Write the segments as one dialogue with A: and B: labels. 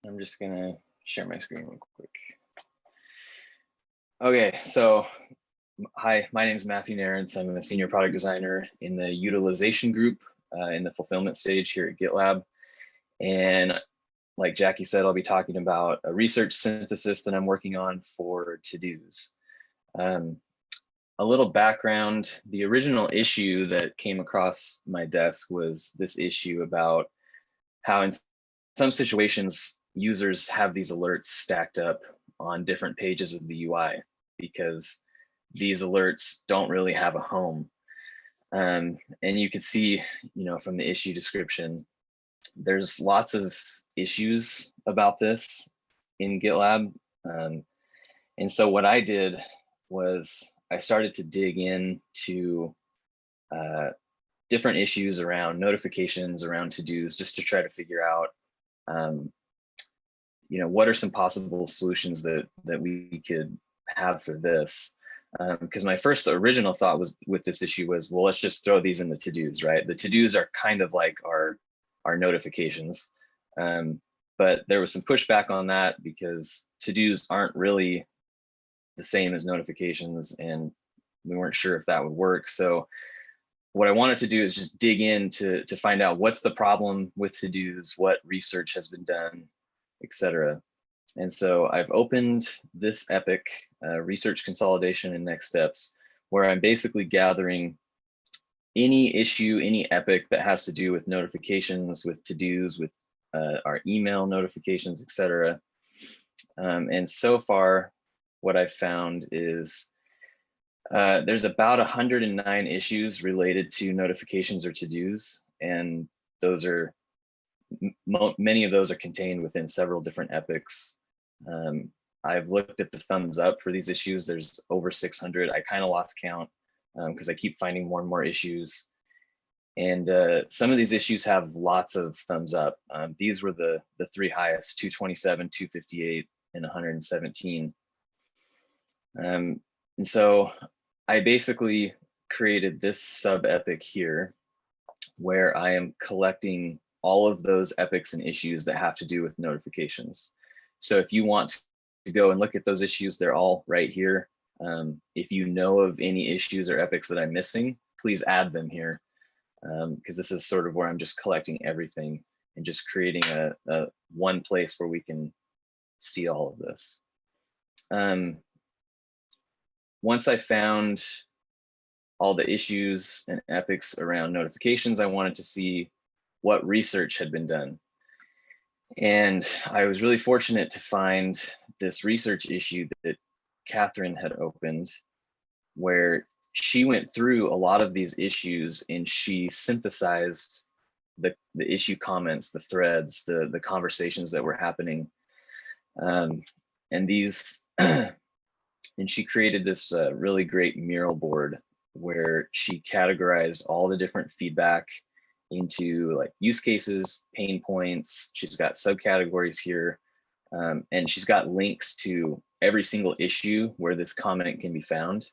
A: I'm just gonna share my screen real quick. Okay, so hi, my name is Matthew Narrance. I'm a senior product designer in the utilization group in the fulfillment stage here at GitLab. And like Jackie said, I'll be talking about a research synthesis that I'm working on for to-dos. A little background, the original issue that came across my desk was this issue about how in some situations, users have these alerts stacked up on different pages of the UI because these alerts don't really have a home. And you can see, from the issue description, there's lots of issues about this in GitLab. And so what I did was I started to dig into different issues around notifications, around to-dos, just to try to figure out, what are some possible solutions that we could have for this. Because my first original thought was with this issue was, well, let's just throw these in the to-dos, right? The to-dos are kind of like our notifications. But there was some pushback on that because to-dos aren't really the same as notifications, and we weren't sure if that would work. So what I wanted to do is just dig in to find out what's the problem with to-dos, what research has been done, etc. And so I've opened this epic, research consolidation and next steps, where I'm basically gathering any issue, any epic that has to do with notifications, with to-dos, with our email notifications, etc. And so far, what I've found is there's about 109 issues related to notifications or to-dos, and those are many of those are contained within several different epics. I've looked at the thumbs up for these issues. There's over 600. I kind of lost count because I keep finding more and more issues. And some of these issues have lots of thumbs up. These were the three highest: 227, 258, and 117. And so I basically created this sub epic here where I am collecting all of those epics and issues that have to do with notifications. So if you want to go and look at those issues, they're all right here. If you know of any issues or epics that I'm missing, please add them here, because this is sort of where I'm just collecting everything and just creating a one place where we can see all of this. Once I found all the issues and epics around notifications, I wanted to see what research had been done. And I was really fortunate to find this research issue that Catherine had opened, where she went through a lot of these issues and she synthesized the issue comments, the threads, the conversations that were happening. And these, and she created this really great mural board where she categorized all the different feedback into like use cases, pain points. She's got subcategories here, and she's got links to every single issue where this comment can be found.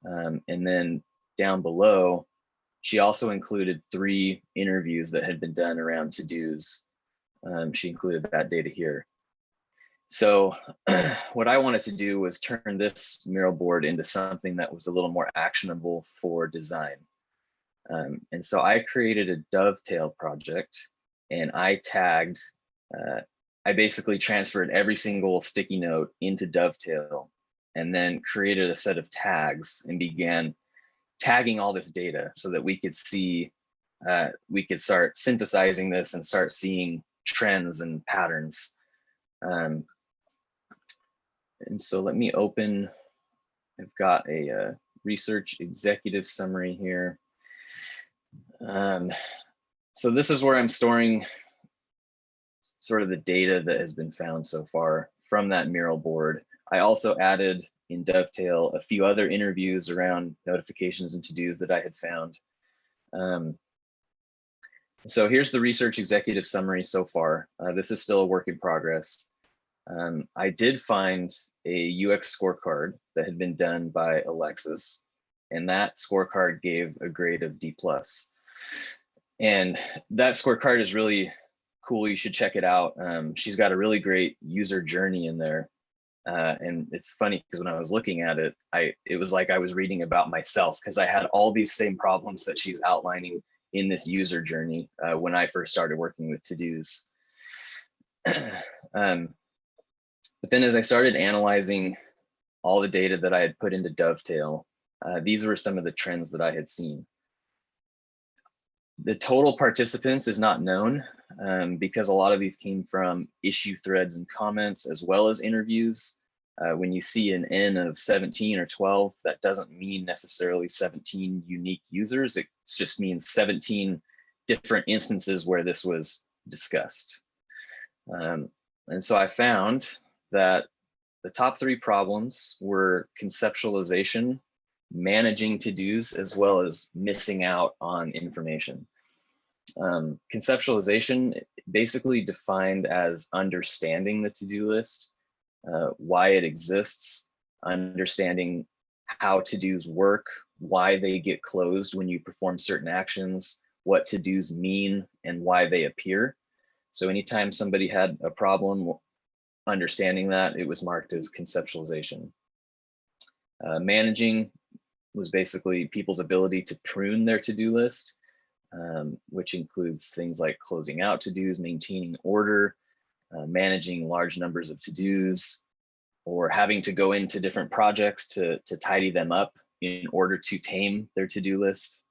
A: And then down below, she also included 3 interviews that had been done around to-dos. She included that data here. So what I wanted to do was turn this mural board into something that was a little more actionable for design. And so I created a dovetail project, and I tagged, I basically transferred every single sticky note into dovetail and then created a set of tags and began tagging all this data so that we could see, we could start synthesizing this and start seeing trends and patterns. And so let me open, I've got a research executive summary here. So this is where I'm storing sort of the data that has been found so far from that mural board. I also added in Dovetail a few other interviews around notifications and to-dos that I had found. So here's the research executive summary so far. This is still a work in progress. I did find a UX scorecard that had been done by Alexis, and that scorecard gave a grade of D+. And that scorecard is really cool, you should check it out. She's got a really great user journey in there. And it's funny because when I was looking at it, it was like I was reading about myself, because I had all these same problems that she's outlining in this user journey when I first started working with to-dos. But then as I started analyzing all the data that I had put into Dovetail, these were some of the trends that I had seen. The total participants is not known because a lot of these came from issue threads and comments as well as interviews. When you see an N of 17 or 12, that doesn't mean necessarily 17 unique users. It just means 17 different instances where this was discussed. And so I found that the top 3 problems were conceptualization, managing to-dos, as well as missing out on information. Conceptualization, basically defined as understanding the to-do list, why it exists, understanding how to-dos work, why they get closed when you perform certain actions, what to-dos mean, and why they appear. So anytime somebody had a problem understanding that, it was marked as conceptualization. Managing was basically people's ability to prune their to-do list, which includes things like closing out to-dos, maintaining order, managing large numbers of to-dos, or having to go into different projects to tidy them up in order to tame their to-do list.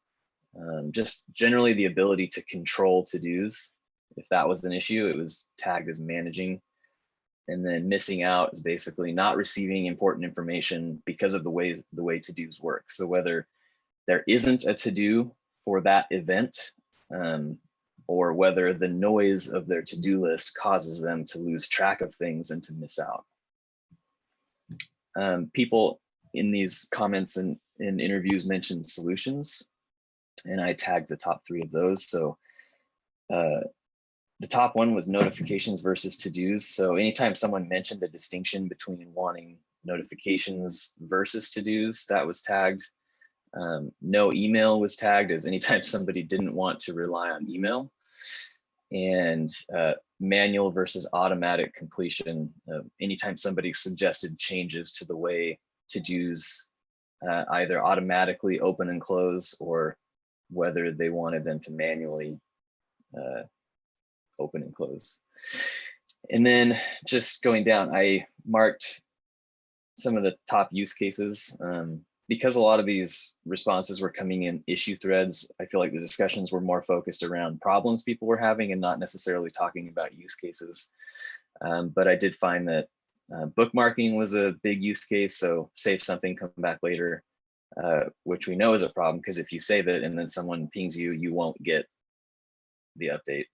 A: Just generally the ability to control to-dos. If that was an issue, it was tagged as managing. And then missing out is basically not receiving important information because of the way to-dos work. So whether there isn't a to-do for that event, or whether the noise of their to-do list causes them to lose track of things and to miss out. People in these comments and in interviews mentioned solutions, and I tagged the top 3 of those. So the top one was notifications versus to-dos. So anytime someone mentioned a distinction between wanting notifications versus to-dos, that was tagged. No email was tagged as anytime somebody didn't want to rely on email. And manual versus automatic completion. Anytime somebody suggested changes to the way to-dos either automatically open and close, or whether they wanted them to manually open and close. And then just going down, I marked some of the top use cases. Because a lot of these responses were coming in issue threads, I feel like the discussions were more focused around problems people were having and not necessarily talking about use cases. But I did find that bookmarking was a big use case. So save something, come back later, which we know is a problem, because if you save it and then someone pings you, you won't get the update.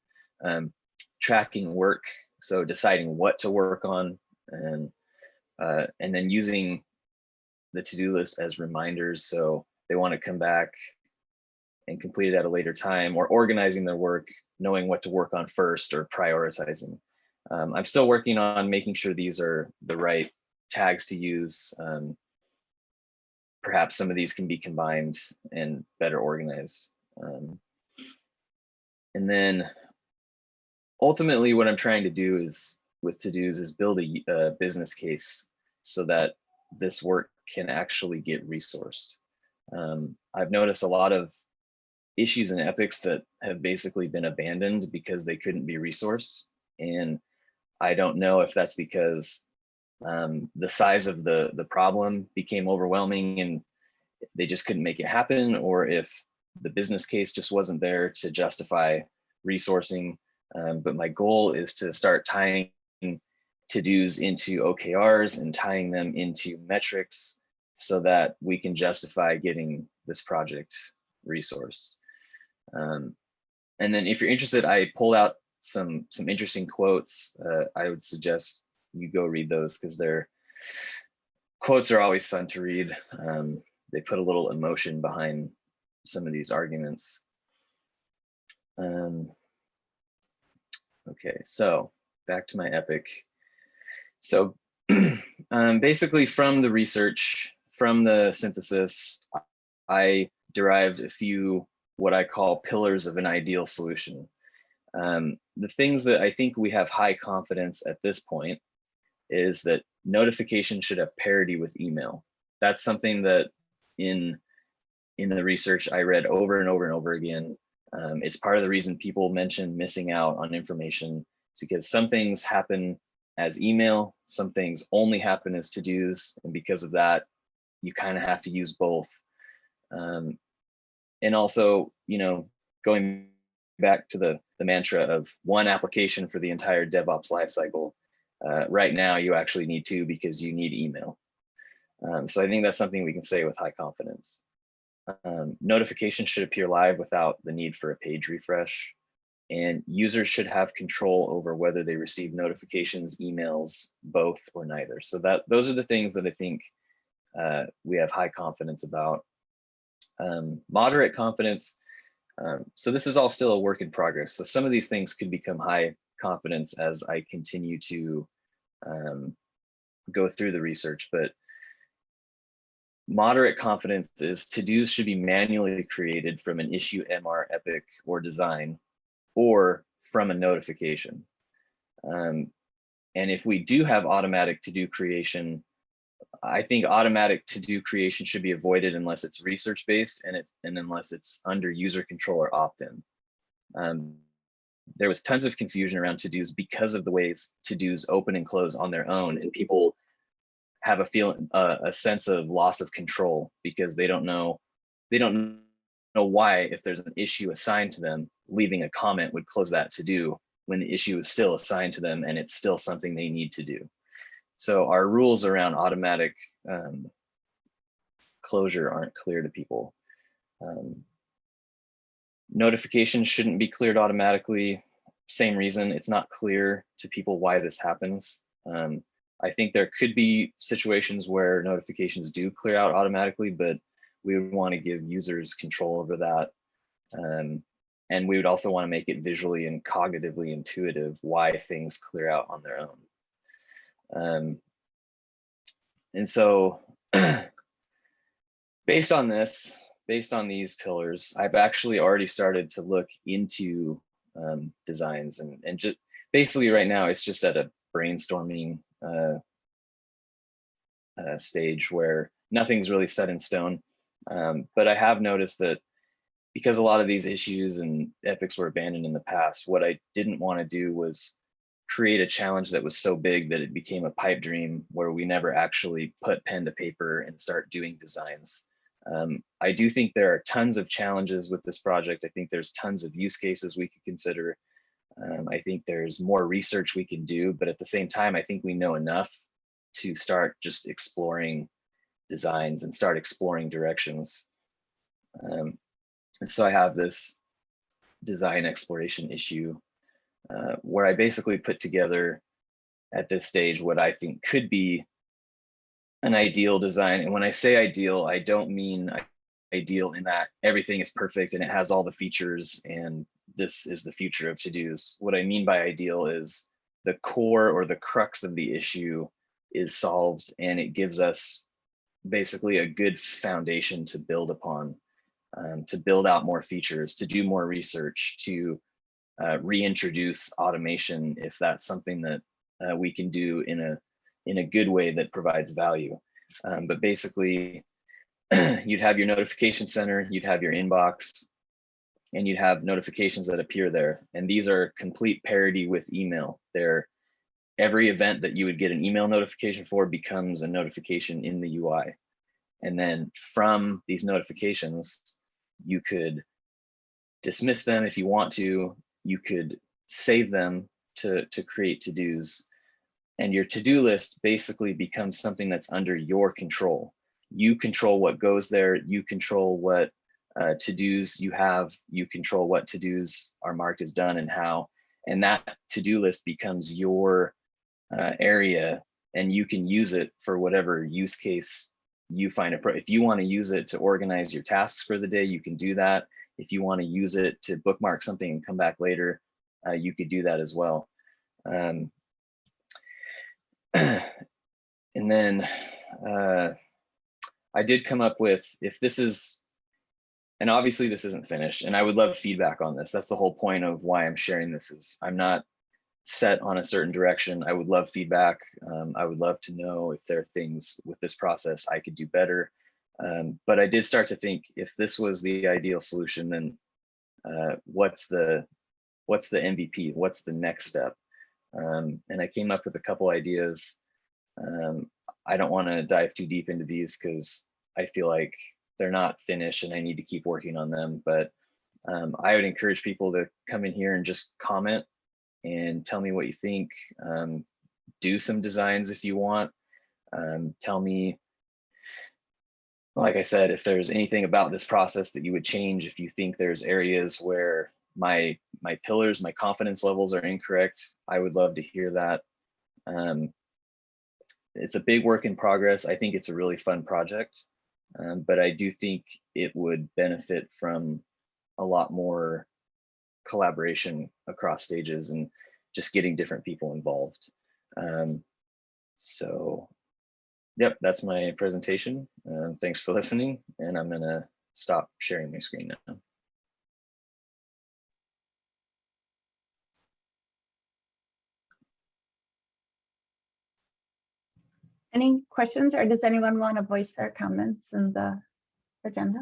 A: Tracking work, so deciding what to work on, and then using the to-do list as reminders, so they want to come back and complete it at a later time, or organizing their work, knowing what to work on first, or prioritizing. I'm still working on making sure these are the right tags to use. Perhaps some of these can be combined and better organized. And then ultimately what I'm trying to do is with to-dos is build a business case so that this work can actually get resourced. I've noticed a lot of issues and epics that have basically been abandoned because they couldn't be resourced. And I don't know if that's because the size of the problem became overwhelming and they just couldn't make it happen, or if the business case just wasn't there to justify resourcing. But my goal is to start tying to-dos into OKRs and tying them into metrics so that we can justify getting this project resource. And then if you're interested, I pulled out some interesting quotes. I would suggest you go read those, because their quotes are always fun to read. They put a little emotion behind some of these arguments. Okay, so back to my epic. So basically from the research, from the synthesis, I derived a few what I call pillars of an ideal solution. The things that I think we have high confidence at this point is that notification should have parity with email. That's something that in the research I read over and over and over again. It's part of the reason people mention missing out on information. It's because some things happen as email, some things only happen as to-dos, and because of that, you kind of have to use both. And also, going back to the mantra of one application for the entire DevOps lifecycle, right now you actually need two because you need email. So I think that's something we can say with high confidence. Notifications should appear live without the need for a page refresh. And users should have control over whether they receive notifications, emails, both, or neither. So those are the things that I think we have high confidence about. Moderate confidence. So this is all still a work in progress. So some of these things could become high confidence as I continue to go through the research, but moderate confidence is to-dos should be manually created from an issue MR, epic, or design, or from a notification. And if we do have automatic to-do creation, I think automatic to-do creation should be avoided unless it's research-based and unless it's under user control or opt-in. There was tons of confusion around to-dos because of the ways to-dos open and close on their own, and people have a sense of loss of control because they don't know why, if there's an issue assigned to them, leaving a comment would close that to-do when the issue is still assigned to them and it's still something they need to do. So our rules around automatic closure aren't clear to people. Notifications shouldn't be cleared automatically. Same reason, it's not clear to people why this happens. I think there could be situations where notifications do clear out automatically, but we would want to give users control over that. And we would also want to make it visually and cognitively intuitive why things clear out on their own. And so based on these pillars, I've actually already started to look into designs and just basically right now it's just at a brainstorming stage where nothing's really set in stone. But I have noticed that because a lot of these issues and epics were abandoned in the past, what I didn't want to do was create a challenge that was so big that it became a pipe dream where we never actually put pen to paper and start doing designs. I do think there are tons of challenges with this project. I think there's tons of use cases we could consider. I think there's more research we can do, but at the same time, I think we know enough to start just exploring designs and start exploring directions. So I have this design exploration issue where I basically put together at this stage what I think could be an ideal design. And when I say ideal, I don't mean ideal in that everything is perfect and it has all the features and this is the future of to-dos. What I mean by ideal is the core or the crux of the issue is solved and it gives us basically a good foundation to build upon, to build out more features, to do more research, to reintroduce automation if that's something that we can do in a good way that provides value. But basically, you'd have your notification center, you'd have your inbox, and you'd have notifications that appear there. And these are complete parity with email. Every event that you would get an email notification for becomes a notification in the UI. And then from these notifications, you could dismiss them if you want to. You could save them to create to-dos. And your to-do list basically becomes something that's under your control. You control what goes there. You control what to-dos you have. You control what to-dos are marked as done and how. And that to-do list becomes your area, and you can use it for whatever use case you find it. If you want to use it to organize your tasks for the day, you can do that. If you want to use it to bookmark something and come back later, you could do that as well. And then I did come up with, if this is and obviously this isn't finished, and I would love feedback on this. That's the whole point of why I'm sharing this, is I'm not set on a certain direction. I would love feedback. I would love to know if there are things with this process I could do better. But I did start to think, if this was the ideal solution, then what's the MVP? What's the next step? And I came up with a couple ideas. I don't want to dive too deep into these because I feel like they're not finished and I need to keep working on them. But I would encourage people to come in here and just comment and tell me what you think. Do some designs if you want. Tell me, like I said, if there's anything about this process that you would change, if you think there's areas where my pillars, my confidence levels are incorrect, I would love to hear that. It's a big work in progress. I think it's a really fun project, but I do think it would benefit from a lot more collaboration across stages and just getting different people involved. So yep, that's my presentation. Thanks for listening, and I'm gonna stop sharing my screen now.
B: Any questions, or does anyone want to voice their comments in the agenda?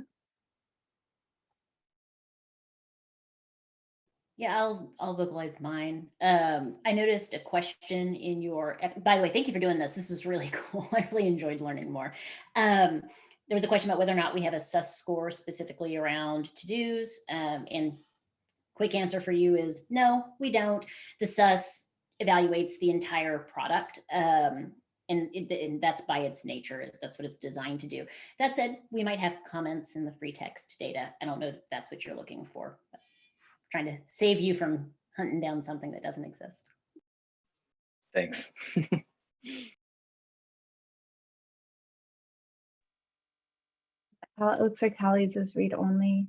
C: Yeah, I'll vocalize mine. I noticed a question in your, by the way, thank you for doing this. This is really cool. I really enjoyed learning more. There was a question about whether or not we have a sus score specifically around to-dos. And quick answer for you is no, we don't. The sus evaluates the entire product. And that's by its nature. That's what it's designed to do. That said, we might have comments in the free text data. I don't know if that's what you're looking for. But trying to save you from hunting down something that doesn't exist.
A: Thanks.
B: It looks like Hallie's is read only.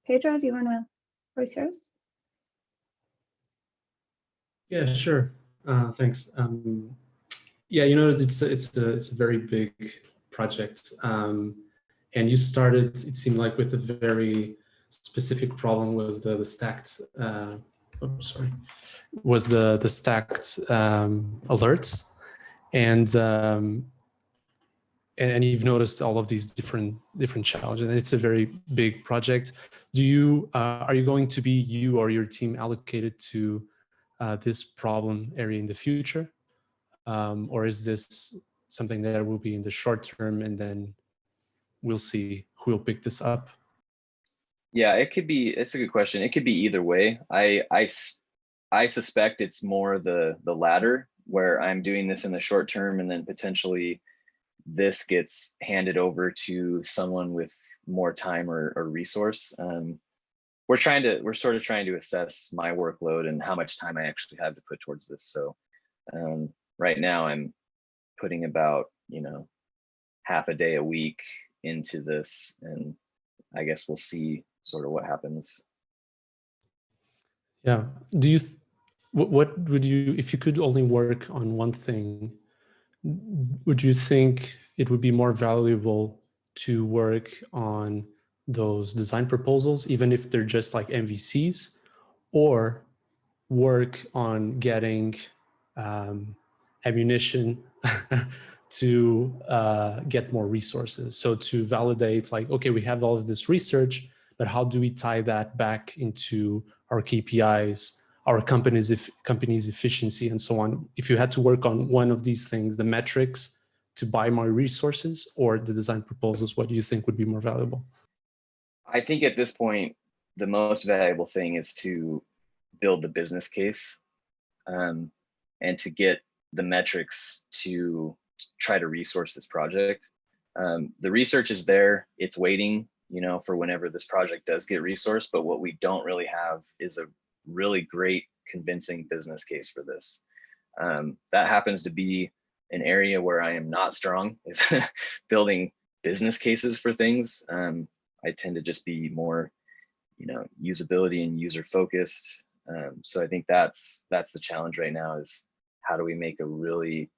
B: Pedro, do you want to voice yours?
D: Yeah, sure. Thanks. Yeah, you know, it's a very big project, and you started, it seemed like, with a very specific problem. Was the stacked was the stacked alerts, and you've noticed all of these different challenges, and it's a very big project. Do you are you going to be, you or your team, allocated to this problem area in the future, or is this something that will be in the short term and then we'll see who will pick this up?
A: Yeah, it could be. It's a good question. It could be either way. I suspect it's more the latter, where I'm doing this in the short term and then potentially this gets handed over to someone with more time or resource. We're sort of trying to assess my workload and how much time I actually have to put towards this. So right now I'm putting about, half a day a week into this, and I guess we'll see sort of what happens.
D: Yeah. Do you, what would you, if you could only work on one thing, would you think it would be more valuable to work on those design proposals, even if they're just like MVCs, or work on getting ammunition to get more resources? So to validate, like, okay, we have all of this research, but how do we tie that back into our KPIs, our company's efficiency, and so on? If you had to work on one of these things, the metrics to buy more resources or the design proposals, what do you think would be more valuable?
A: I think at this point, the most valuable thing is to build the business case, and to get the metrics to try to resource this project. The research is there, it's waiting, for whenever this project does get resourced. But what we don't really have is a really great, convincing business case for this. That happens to be an area where I am not strong, is building business cases for things. I tend to just be more, usability and user focused. So I think that's the challenge right now, is how do we make a really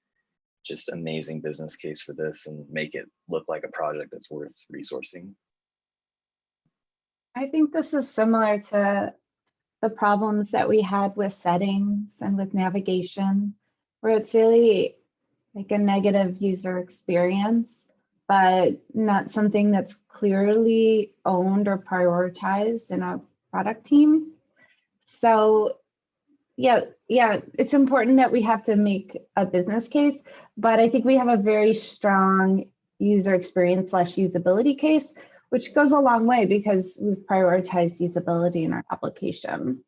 A: just amazing business case for this and make it look like a project that's worth resourcing.
B: I think this is similar to the problems that we had with settings and with navigation, where it's really like a negative user experience, but not something that's clearly owned or prioritized in a product team. So yeah, it's important that we have to make a business case, but I think we have a very strong user experience / usability case, which goes a long way because we've prioritized usability in our application.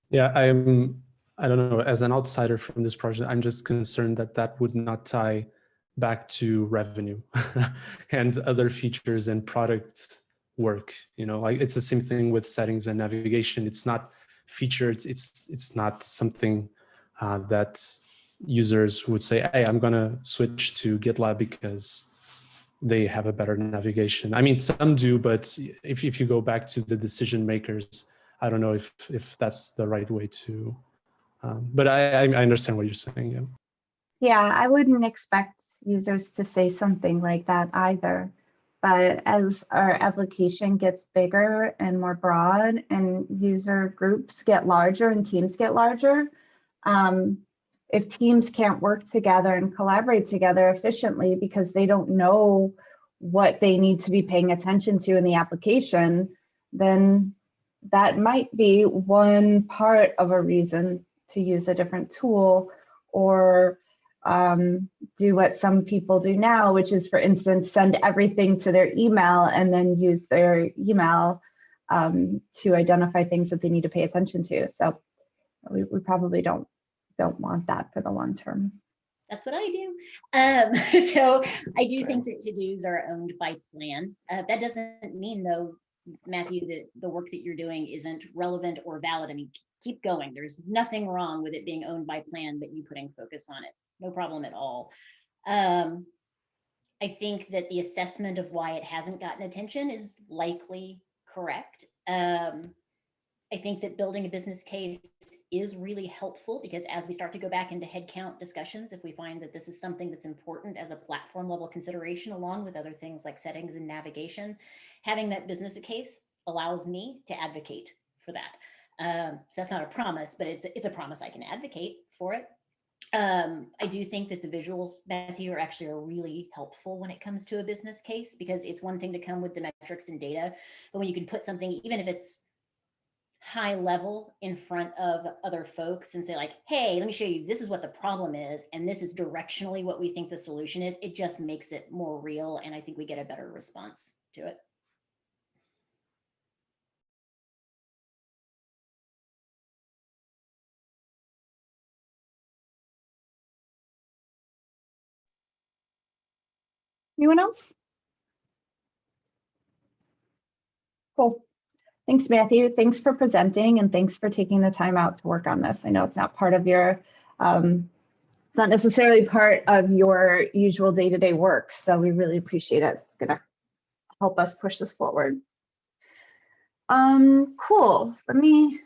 D: Yeah, I don't know, as an outsider from this project, I'm just concerned that that would not tie back to revenue and other features and product work. Like it's the same thing with settings and navigation. It's not featured. It's not something that users would say, hey, I'm gonna switch to GitLab because they have a better navigation. I mean, some do, but if you go back to the decision makers, I don't know if that's the right way to, but I understand what you're saying. Yeah.
B: Yeah, I wouldn't expect users to say something like that either. But as our application gets bigger and more broad and user groups get larger and teams get larger, if teams can't work together and collaborate together efficiently because they don't know what they need to be paying attention to in the application, then that might be one part of a reason to use a different tool, or do what some people do now, which is, for instance, send everything to their email and then use their email to identify things that they need to pay attention to. So we probably don't want that for the long term.
C: That's what I do. So I do think that to-dos are owned by plan. That doesn't mean, though, Matthew, that the work that you're doing isn't relevant or valid. I mean, keep going. There's nothing wrong with it being owned by plan, but you putting focus on it. No problem at all. I think that the assessment of why it hasn't gotten attention is likely correct. I think that building a business case is really helpful because as we start to go back into headcount discussions, if we find that this is something that's important as a platform level consideration, along with other things like settings and navigation, having that business case allows me to advocate for that. So that's not a promise, but it's a promise I can advocate for it. I do think that the visuals, Matthew, are really helpful when it comes to a business case, because it's one thing to come with the metrics and data, but when you can put something, even if it's high level, in front of other folks and say like, hey, let me show you, this is what the problem is, and this is directionally what we think the solution is, it just makes it more real, and I think we get a better response to it.
B: Anyone else? Cool. Thanks, Matthew. Thanks for presenting, and thanks for taking the time out to work on this. I know it's not part of your, it's not necessarily part of your usual day-to-day work, so we really appreciate it. It's gonna help us push this forward. Cool. Let me